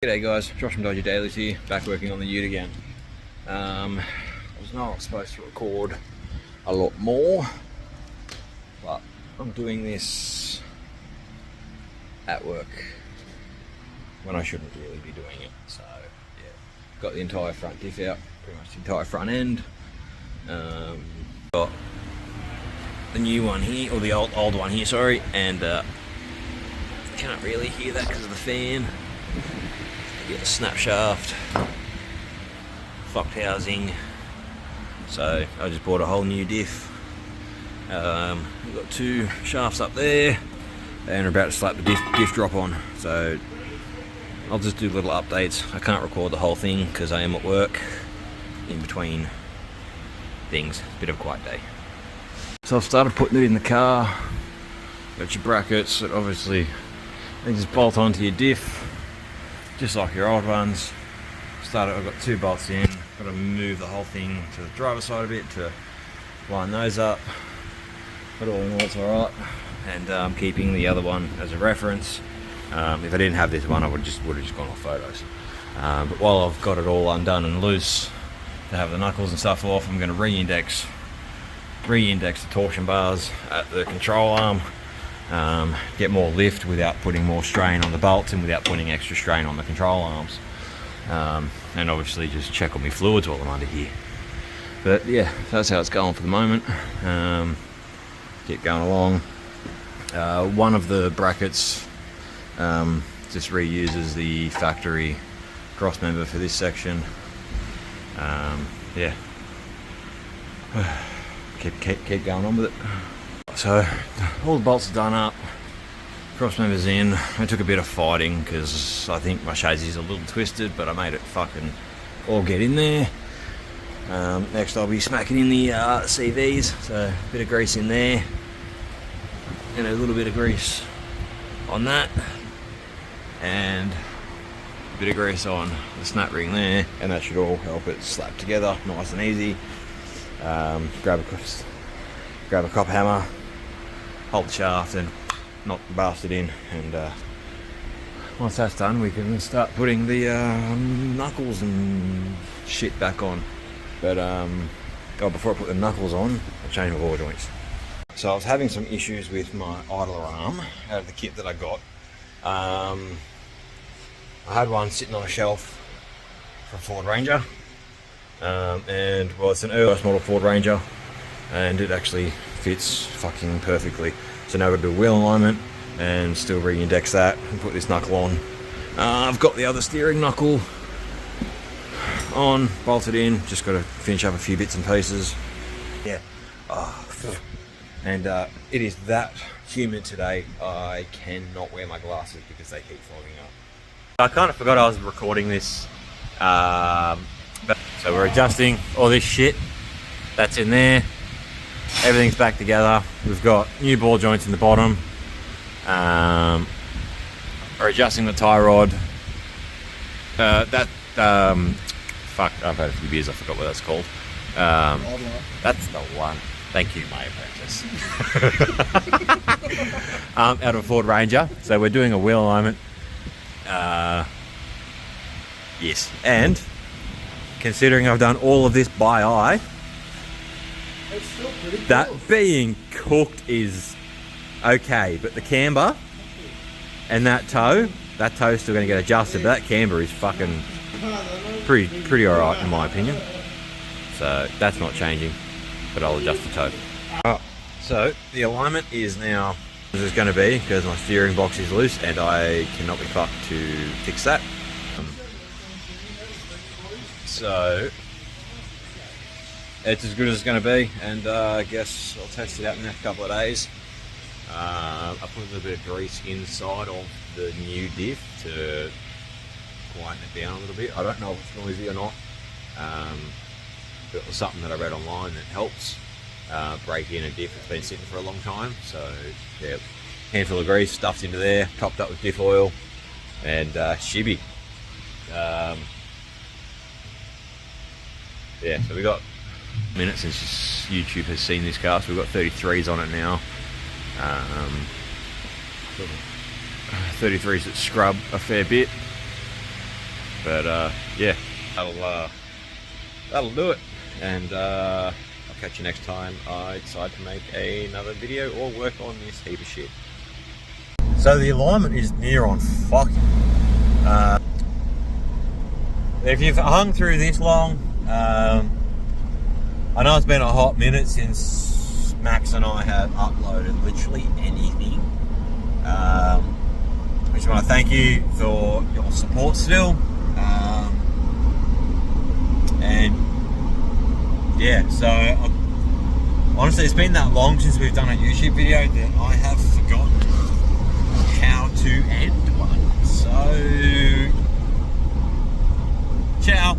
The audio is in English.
G'day guys, Josh from Dodger Dailies here, back working on the ute again. I was not supposed to record a lot more, but I'm doing this at work when I shouldn't really be doing it. So yeah, got the entire front diff out, pretty much the entire front end. Got the new one here, or the old one here, sorry, and can't really hear that because of the fan. Get a snap shaft, fucked housing, so I just bought a whole new diff. We've got two shafts up there and we're about to slap the diff drop on, so I'll just do little updates. I can't record the whole thing because I am at work in between things. It's a bit of a quiet day. So I've started putting it in the car. Got your brackets that obviously they just bolt onto your diff just like your old ones. I've got two bolts in, got to move the whole thing to the driver's side a bit to line those up, but all in all it's alright. And I'm keeping the other one as a reference. If I didn't have this one I would have just gone off photos. But while I've got it all undone and loose to have the knuckles and stuff off, I'm going to re-index the torsion bars at the control arm. Get more lift without putting more strain on the bolts and without putting extra strain on the control arms, and obviously just check on my fluids while I'm under here. But yeah, that's how it's going for the moment. Keep going along. One of the brackets just reuses the factory cross member for this section. Yeah, keep going on with it. So all the bolts are done up, cross members in. I took a bit of fighting because I think my chassis is a little twisted, but I made it fucking all get in there. Next I'll be smacking in the CVs, so a bit of grease in there and a little bit of grease on that, and a bit of grease on the snap ring there, and that should all help it slap together nice and easy. Grab a cop hammer, hold the shaft and knock the bastard in, and once that's done we can start putting the knuckles and shit back on. But before I put the knuckles on, I'll change my ball joints. So I was having some issues with my idler arm out of the kit that I got. I had one sitting on a shelf for a Ford Ranger, and well, it's an earliest model Ford Ranger, and it actually fits fucking perfectly. So now I've got to do wheel alignment and still re-index that and put this knuckle on. I've got the other steering knuckle on, bolted in, just got to finish up a few bits and pieces. Yeah. And it is that humid today, I cannot wear my glasses because they keep fogging up. I kind of forgot I was recording this. So we're adjusting all this shit that's in there. Everything's back together. We've got new ball joints in the bottom. We're adjusting the tie rod. Fuck, I've had a few beers, I forgot what that's called. That's the one. Thank you, my apprentice. Out of a Ford Ranger. So we're doing a wheel alignment. Yes, and considering I've done all of this by eye, that being cooked is okay, but the camber and that toe's still going to get adjusted, but that camber is fucking pretty alright in my opinion. So that's not changing, but I'll adjust the toe. Oh, so the alignment is now as it's going to be because my steering box is loose and I cannot be fucked to fix that. So it's as good as it's going to be, and I guess I'll test it out in the next couple of days. I put a little bit of grease inside of the new diff to quieten it down a little bit. I don't know if it's noisy or not. It was something that I read online that helps break in a diff that's been sitting for a long time. So yeah, handful of grease stuffed into there, topped up with diff oil, and shibby. Yeah, so we got a minute since YouTube has seen this car, so we've got 33s on it now. 33s that scrub a fair bit. But yeah, that'll do it, and I'll catch you next time I decide to make another video or work on this heap of shit. So the alignment is near on fucking. If you've hung through this long, I know it's been a hot minute since Max and I have uploaded literally anything. I just want to thank you for your support still. And yeah, so honestly, it's been that long since we've done a YouTube video that I have forgotten how to end one. So, ciao.